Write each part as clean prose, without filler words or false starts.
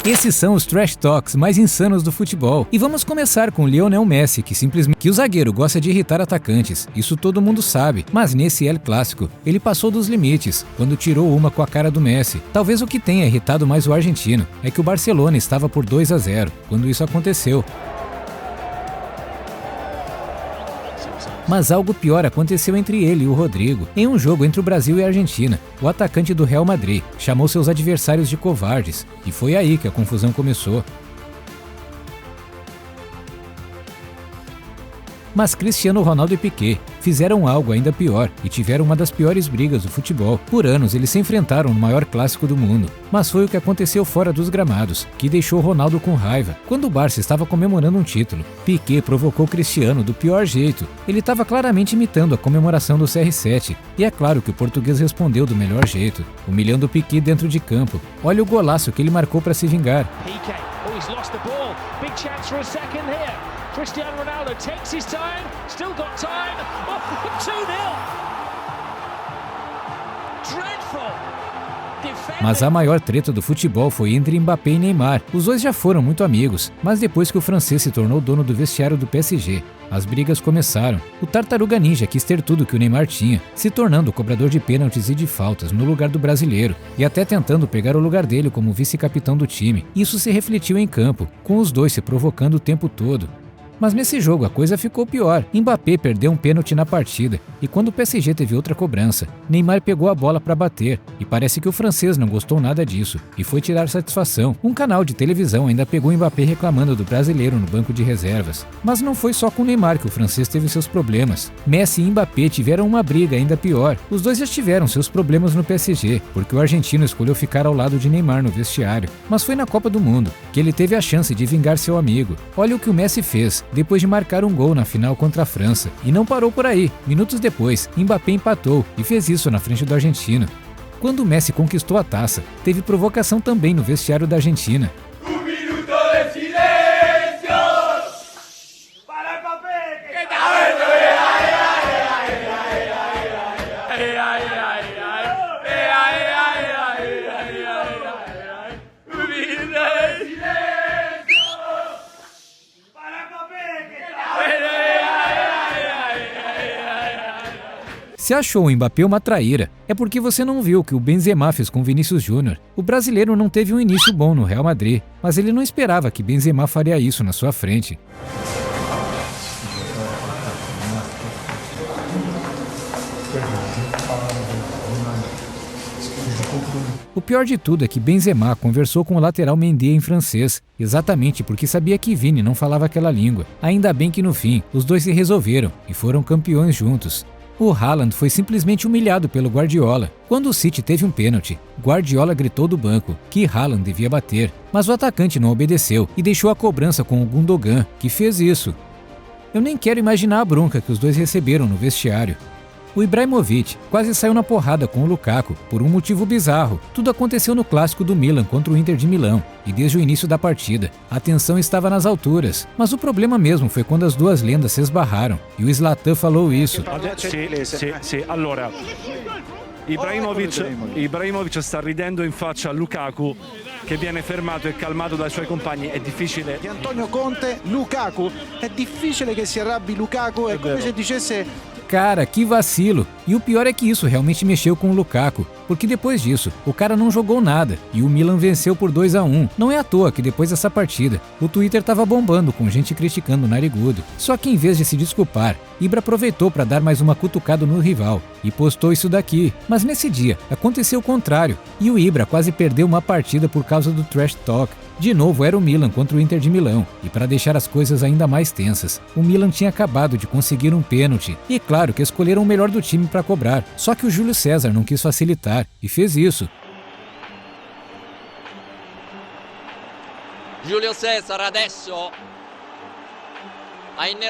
Esses são os trash talks mais insanos do futebol. E vamos começar com Lionel Messi, que o zagueiro gosta de irritar atacantes. Isso todo mundo sabe. Mas nesse El Clássico, ele passou dos limites, quando tirou uma com a cara do Messi. Talvez o que tenha irritado mais o argentino é que o Barcelona estava por 2-0, quando isso aconteceu. Mas algo pior aconteceu entre ele e o Rodrigo. Em um jogo entre o Brasil e a Argentina, o atacante do Real Madrid chamou seus adversários de covardes, e foi aí que a confusão começou. Mas Cristiano Ronaldo e Piqué fizeram algo ainda pior e tiveram uma das piores brigas do futebol. Por anos eles se enfrentaram no maior clássico do mundo, mas foi o que aconteceu fora dos gramados que deixou Ronaldo com raiva. Quando o Barça estava comemorando um título, Piqué provocou Cristiano do pior jeito. Ele estava claramente imitando a comemoração do CR7, e é claro que o português respondeu do melhor jeito, humilhando Piqué dentro de campo. Olha o golaço que ele marcou para se vingar. Cristiano Ronaldo takes his time, still got time, oh, 2-0! Dreadful! Mas a maior treta do futebol foi entre Mbappé e Neymar. Os dois já foram muito amigos, mas depois que o francês se tornou dono do vestiário do PSG, as brigas começaram. O Tartaruga Ninja quis ter tudo que o Neymar tinha, se tornando o cobrador de pênaltis e de faltas no lugar do brasileiro, e até tentando pegar o lugar dele como vice-capitão do time. Isso se refletiu em campo, com os dois se provocando o tempo todo. Mas nesse jogo a coisa ficou pior. Mbappé perdeu um pênalti na partida, e quando o PSG teve outra cobrança, Neymar pegou a bola para bater, e parece que o francês não gostou nada disso, e foi tirar satisfação. Um canal de televisão ainda pegou Mbappé reclamando do brasileiro no banco de reservas. Mas não foi só com Neymar que o francês teve seus problemas. Messi e Mbappé tiveram uma briga ainda pior. Os dois já tiveram seus problemas no PSG, porque o argentino escolheu ficar ao lado de Neymar no vestiário. Mas foi na Copa do Mundo que ele teve a chance de vingar seu amigo. Olha o que o Messi fez depois de marcar um gol na final contra a França. E não parou por aí. Minutos depois, Mbappé empatou e fez isso na frente do argentino. Quando o Messi conquistou a taça, teve provocação também no vestiário da Argentina. Se achou o Mbappé uma traíra, é porque você não viu o que o Benzema fez com Vinícius Júnior. O brasileiro não teve um início bom no Real Madrid, mas ele não esperava que Benzema faria isso na sua frente. O pior de tudo é que Benzema conversou com o lateral Mendy em francês, exatamente porque sabia que Vini não falava aquela língua. Ainda bem que no fim, os dois se resolveram e foram campeões juntos. O Haaland foi simplesmente humilhado pelo Guardiola. Quando o City teve um pênalti, Guardiola gritou do banco que Haaland devia bater, mas o atacante não obedeceu e deixou a cobrança com o Gundogan, que fez isso. Eu nem quero imaginar a bronca que os dois receberam no vestiário. O Ibrahimovic quase saiu na porrada com o Lukaku por um motivo bizarro. Tudo aconteceu no clássico do Milan contra o Inter de Milão, e desde o início da partida, a tensão estava nas alturas. Mas o problema mesmo foi quando as duas lendas se esbarraram, e o Zlatan falou isso. Allora, Ibrahimovic sta ridendo in faccia a Lukaku, che viene fermato e calmato dai suoi compagni. È difficile. Di Antonio Conte, Lukaku, è difficile che si arrabbi Lukaku, è come se dicesse... Cara, que vacilo! E o pior é que isso realmente mexeu com o Lukaku, porque depois disso, o cara não jogou nada e o Milan venceu por 2-1. Não é à toa que depois dessa partida, o Twitter tava bombando com gente criticando o narigudo. Só que em vez de se desculpar, Ibra aproveitou para dar mais uma cutucada no rival e postou isso daqui. Mas nesse dia, aconteceu o contrário, e o Ibra quase perdeu uma partida por causa do trash talk. De novo era o Milan contra o Inter de Milão, e para deixar as coisas ainda mais tensas, o Milan tinha acabado de conseguir um pênalti, e claro que escolheram o melhor do time para cobrar, só que o Júlio César não quis facilitar, e fez isso. Júlio César adesso.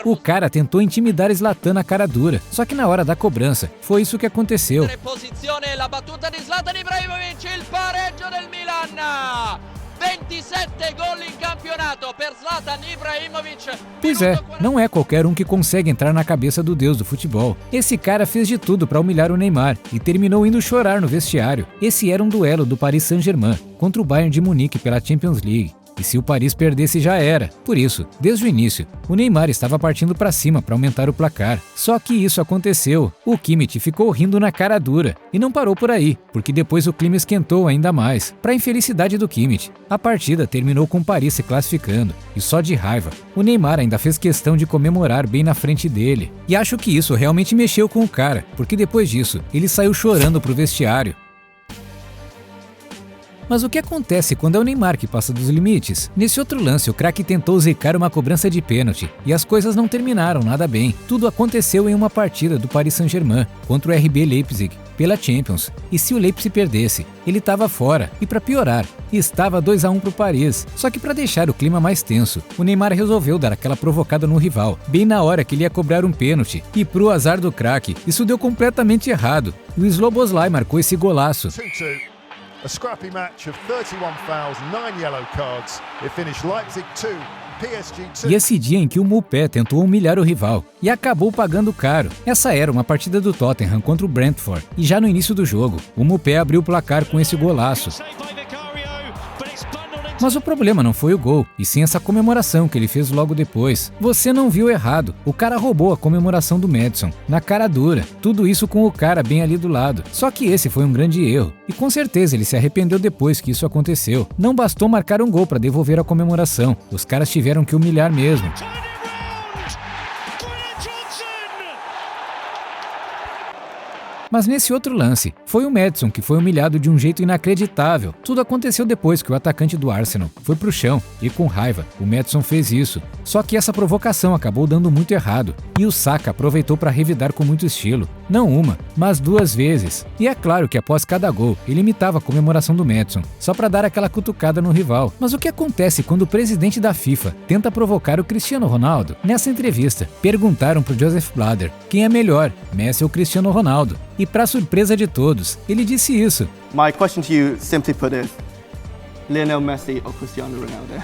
O cara tentou intimidar Zlatan na cara dura, só que na hora da cobrança, foi isso que aconteceu. Posizione, la battuta di Zlatan Ibrahimovic, il pareggio del Milan. 27 gol in campionato per Zlatan Ibrahimovic. Pois é, não é qualquer um que consegue entrar na cabeça do deus do futebol. Esse cara fez de tudo para humilhar o Neymar e terminou indo chorar no vestiário. Esse era um duelo do Paris Saint-Germain contra o Bayern de Munique pela Champions League. E se o Paris perdesse já era. Por isso, desde o início, o Neymar estava partindo para cima para aumentar o placar. Só que isso aconteceu. O Kimmich ficou rindo na cara dura. E não parou por aí, porque depois o clima esquentou ainda mais. Para a infelicidade do Kimmich, a partida terminou com o Paris se classificando. E só de raiva, o Neymar ainda fez questão de comemorar bem na frente dele. E acho que isso realmente mexeu com o cara, porque depois disso, ele saiu chorando pro vestiário. Mas o que acontece quando é o Neymar que passa dos limites? Nesse outro lance, o craque tentou zicar uma cobrança de pênalti e as coisas não terminaram nada bem. Tudo aconteceu em uma partida do Paris Saint-Germain contra o RB Leipzig pela Champions. E se o Leipzig perdesse, ele estava fora. E para piorar, estava 2-1 pro Paris. Só que para deixar o clima mais tenso, o Neymar resolveu dar aquela provocada no rival, bem na hora que ele ia cobrar um pênalti. E pro azar do craque, isso deu completamente errado. E o Szoboszlai marcou esse golaço. 2-2. A scrappy match of 31 fouls, 9 yellow cards. It finished Leipzig 2, PSG 2. E esse dia em que o Mbappé tentou humilhar o rival e acabou pagando caro. Essa era uma partida do Tottenham contra o Brentford e já no início do jogo, o Mbappé abriu o placar com esse golaço. Mas o problema não foi o gol, e sim essa comemoração que ele fez logo depois. Você não viu errado, o cara roubou a comemoração do Maddison, na cara dura, tudo isso com o cara bem ali do lado. Só que esse foi um grande erro, e com certeza ele se arrependeu depois que isso aconteceu. Não bastou marcar um gol para devolver a comemoração, os caras tiveram que humilhar mesmo. Mas nesse outro lance, foi o Maddison que foi humilhado de um jeito inacreditável. Tudo aconteceu depois que o atacante do Arsenal foi pro chão e com raiva, o Maddison fez isso. Só que essa provocação acabou dando muito errado e o Saka aproveitou para revidar com muito estilo. Não uma, mas 2 vezes. E é claro que após cada gol, ele imitava a comemoração do Maddison, só para dar aquela cutucada no rival. Mas o que acontece quando o presidente da FIFA tenta provocar o Cristiano Ronaldo? Nessa entrevista, perguntaram pro Joseph Blatter quem é melhor, Messi ou Cristiano Ronaldo? E para surpresa de todos, ele disse isso. My question to you, simply put, is Lionel Messi or Cristiano Ronaldo?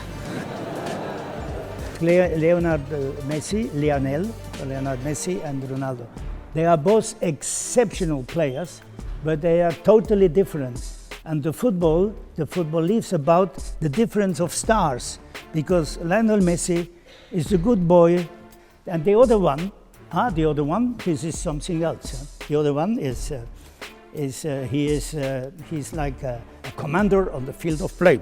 Leonard Messi, Leonard Messi and Ronaldo. They are both exceptional players, but they are totally different. And the football lives about the difference of stars, because Lionel Messi is the good boy, and the other one, this is something else. The other one he's like a commander on the field of play.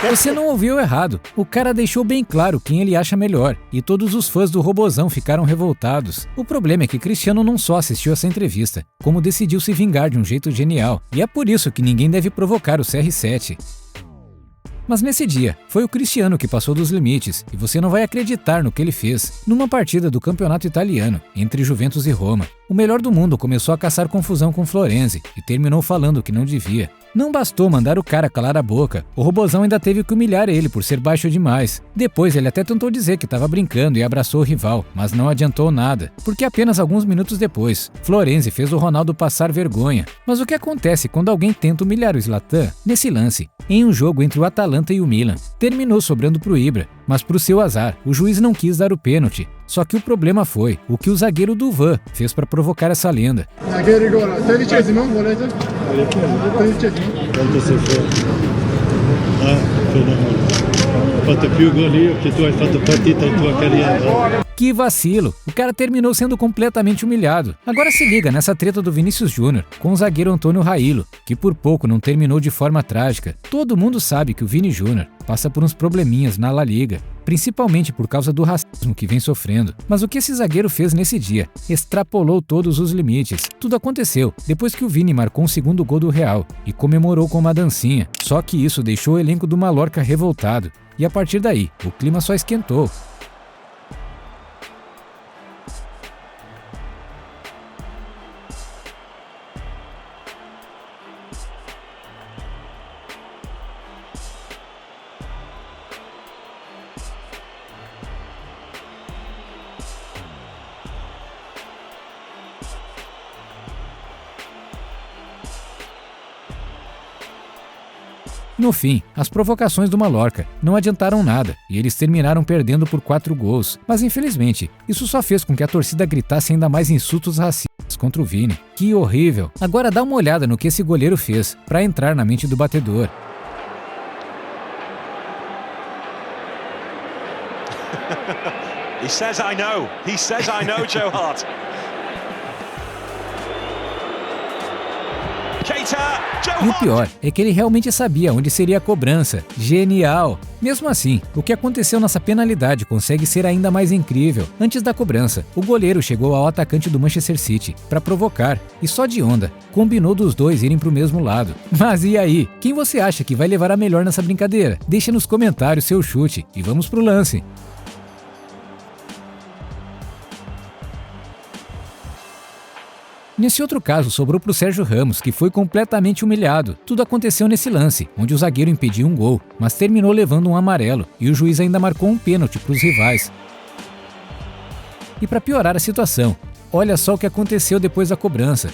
Você não ouviu errado. O cara deixou bem claro quem ele acha melhor, e todos os fãs do Robozão ficaram revoltados. O problema é que Cristiano não só assistiu essa entrevista, como decidiu se vingar de um jeito genial, e é por isso que ninguém deve provocar o CR7. Mas nesse dia, foi o Cristiano que passou dos limites, e você não vai acreditar no que ele fez. Numa partida do campeonato italiano, entre Juventus e Roma, o melhor do mundo começou a caçar confusão com Florenzi e terminou falando o que não devia. Não bastou mandar o cara calar a boca, o Robozão ainda teve que humilhar ele por ser baixo demais. Depois ele até tentou dizer que estava brincando e abraçou o rival, mas não adiantou nada, porque apenas alguns minutos depois, Florenzi fez o Ronaldo passar vergonha. Mas o que acontece quando alguém tenta humilhar o Zlatan? Nesse lance, em um jogo entre o Atalanta e o Milan, terminou sobrando pro Ibra, mas pro seu azar, o juiz não quis dar o pênalti. Só que o problema foi o que o zagueiro Duvan fez para provocar essa lenda. Que vacilo, o cara terminou sendo completamente humilhado. Agora se liga nessa treta do Vinícius Júnior com o zagueiro Antônio Railo, que por pouco não terminou de forma trágica. Todo mundo sabe que o Vini Júnior passa por uns probleminhas na La Liga, principalmente por causa do racismo que vem sofrendo. Mas o que esse zagueiro fez nesse dia? Extrapolou todos os limites. Tudo aconteceu depois que o Vini marcou um segundo gol do Real e comemorou com uma dancinha. Só que isso deixou o elenco do Mallorca revoltado. E a partir daí, o clima só esquentou. No fim, as provocações do Mallorca não adiantaram nada e eles terminaram perdendo por 4 gols. Mas infelizmente, isso só fez com que a torcida gritasse ainda mais insultos racistas contra o Vini. Que horrível! Agora dá uma olhada no que esse goleiro fez para entrar na mente do batedor. He says I know. He says I know, Joe Hart. E o pior é que ele realmente sabia onde seria a cobrança. Genial! Mesmo assim, o que aconteceu nessa penalidade consegue ser ainda mais incrível. Antes da cobrança, o goleiro chegou ao atacante do Manchester City para provocar e só de onda combinou dos dois irem para o mesmo lado. Mas e aí? Quem você acha que vai levar a melhor nessa brincadeira? Deixa nos comentários seu chute e vamos pro lance. Nesse outro caso, sobrou para o Sérgio Ramos, que foi completamente humilhado. Tudo aconteceu nesse lance, onde o zagueiro impediu um gol, mas terminou levando um amarelo, e o juiz ainda marcou um pênalti para os rivais. E para piorar a situação, olha só o que aconteceu depois da cobrança.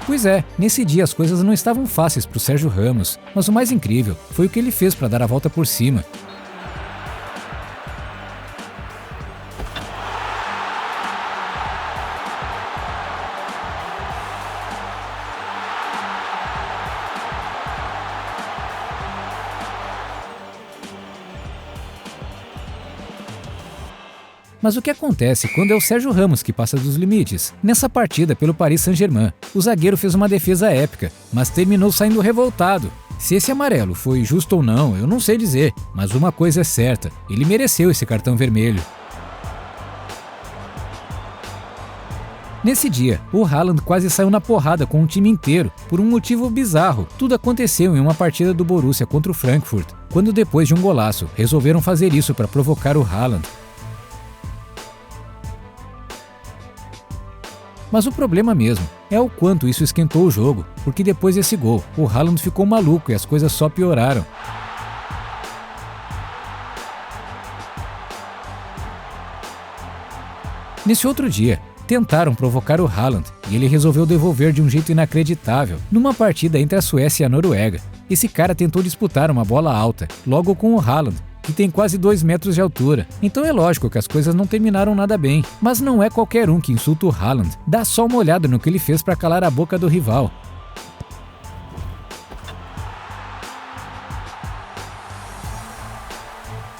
Pois é, nesse dia as coisas não estavam fáceis para o Sérgio Ramos, mas o mais incrível foi o que ele fez para dar a volta por cima. Mas o que acontece quando é o Sérgio Ramos que passa dos limites? Nessa partida pelo Paris Saint-Germain, o zagueiro fez uma defesa épica, mas terminou saindo revoltado. Se esse amarelo foi justo ou não, eu não sei dizer, mas uma coisa é certa, ele mereceu esse cartão vermelho. Nesse dia, o Haaland quase saiu na porrada com o time inteiro, por um motivo bizarro. Tudo aconteceu em uma partida do Borussia contra o Frankfurt, quando depois de um golaço, resolveram fazer isso para provocar o Haaland. Mas o problema mesmo é o quanto isso esquentou o jogo, porque depois desse gol, o Haaland ficou maluco e as coisas só pioraram. Nesse outro dia, tentaram provocar o Haaland e ele resolveu devolver de um jeito inacreditável, numa partida entre a Suécia e a Noruega. Esse cara tentou disputar uma bola alta, logo com o Haaland, que tem quase 2 metros de altura. Então é lógico que as coisas não terminaram nada bem. Mas não é qualquer um que insulta o Haaland. Dá só uma olhada no que ele fez para calar a boca do rival.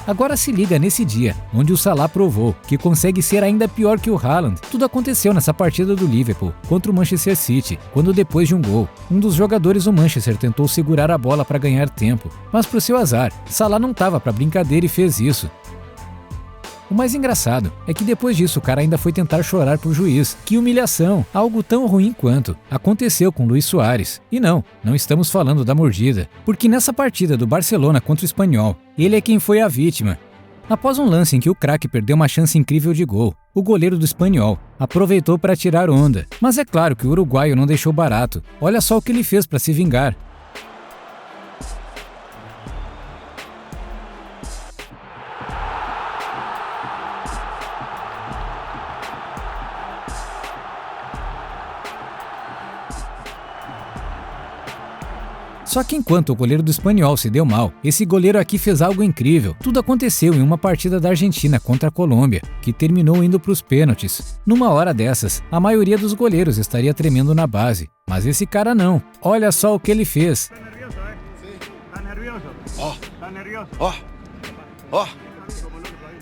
Agora se liga nesse dia, onde o Salah provou que consegue ser ainda pior que o Haaland. Tudo aconteceu nessa partida do Liverpool contra o Manchester City, quando depois de um gol, um dos jogadores do Manchester tentou segurar a bola para ganhar tempo. Mas pro seu azar, Salah não tava para brincadeira e fez isso. O mais engraçado é que depois disso o cara ainda foi tentar chorar pro juiz. Que humilhação! Algo tão ruim quanto aconteceu com Luis Suárez. E não estamos falando da mordida, porque nessa partida do Barcelona contra o Espanhol, ele é quem foi a vítima. Após um lance em que o craque perdeu uma chance incrível de gol, o goleiro do Espanhol aproveitou para tirar onda. Mas é claro que o uruguaio não deixou barato. Olha só o que ele fez para se vingar. Só que enquanto o goleiro do Espanhol se deu mal, esse goleiro aqui fez algo incrível. Tudo aconteceu em uma partida da Argentina contra a Colômbia, que terminou indo para os pênaltis. Numa hora dessas, a maioria dos goleiros estaria tremendo na base, mas esse cara não. Olha só o que ele fez.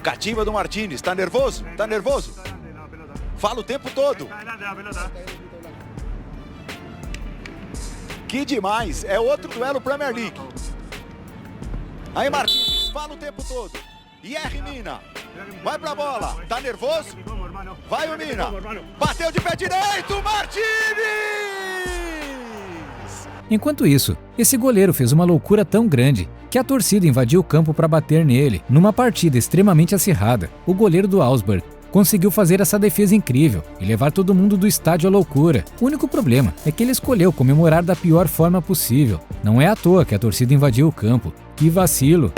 Catimba do Martínez, tá nervoso? Tá nervoso? Fala o tempo todo. Que demais, é outro duelo Premier League. Aí Martínez, fala o tempo todo. Yerry Mina, vai pra bola, tá nervoso? Vai o Mina, bateu de pé direito, Martínez! Enquanto isso, esse goleiro fez uma loucura tão grande que a torcida invadiu o campo para bater nele. Numa partida extremamente acirrada, o goleiro do Augsburg conseguiu fazer essa defesa incrível e levar todo mundo do estádio à loucura. O único problema é que ele escolheu comemorar da pior forma possível. Não é à toa que a torcida invadiu o campo. Que vacilo!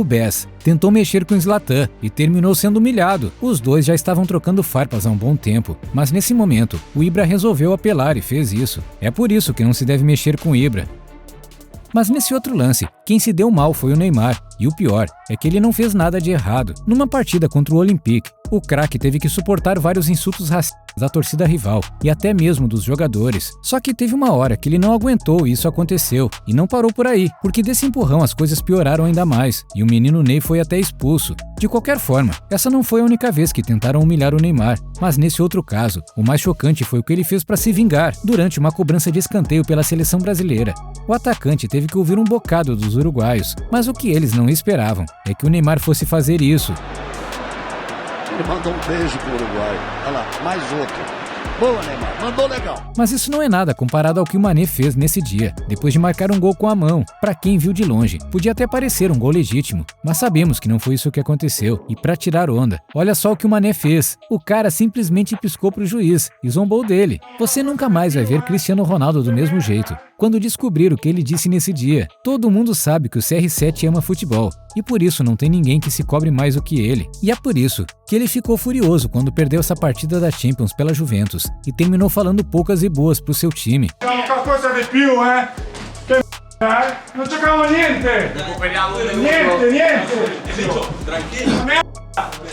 Bess tentou mexer com Zlatan e terminou sendo humilhado. Os dois já estavam trocando farpas há um bom tempo, mas nesse momento, o Ibra resolveu apelar e fez isso. É por isso que não se deve mexer com o Ibra. Mas nesse outro lance, quem se deu mal foi o Neymar, e o pior é que ele não fez nada de errado. Numa partida contra o Olympique, o craque teve que suportar vários insultos racistas da torcida rival e até mesmo dos jogadores. Só que teve uma hora que ele não aguentou e isso aconteceu, e não parou por aí, porque desse empurrão as coisas pioraram ainda mais, e o menino Ney foi até expulso. De qualquer forma, essa não foi a única vez que tentaram humilhar o Neymar, mas nesse outro caso, o mais chocante foi o que ele fez para se vingar durante uma cobrança de escanteio pela seleção brasileira. O atacante teve que ouvir um bocado dos uruguaios, mas o que eles não esperavam é que o Neymar fosse fazer isso. Ele mandou um beijo pro Uruguai. Olha lá, mais outro. Boa, Neymar. Mandou legal. Mas isso não é nada comparado ao que o Mané fez nesse dia, depois de marcar um gol com a mão. Pra quem viu de longe, podia até parecer um gol legítimo, mas sabemos que não foi isso que aconteceu. E pra tirar onda, olha só o que o Mané fez. O cara simplesmente piscou pro juiz e zombou dele. Você nunca mais vai ver Cristiano Ronaldo do mesmo jeito. Quando descobrir o que ele disse nesse dia, todo mundo sabe que o CR7 ama futebol, e por isso não tem ninguém que se cobre mais do que ele. E é por isso que ele ficou furioso quando perdeu essa partida da Champions pela Juventus, e terminou falando poucas e boas pro seu time. Qualcosa di più, Non giocavamo niente! Niente!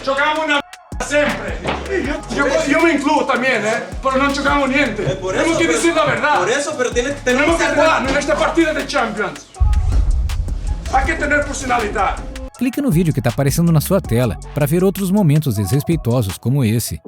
Giocavamo una sempre! Yo me incluyo también, pero no jugamos niente. Tenemos que decir la verdad. Por eso, pero tenemos que jugar en esta partida de Champions. Hay que tener personalidad. Clique no vídeo que está aparecendo na sua tela para ver outros momentos desrespeitosos como esse.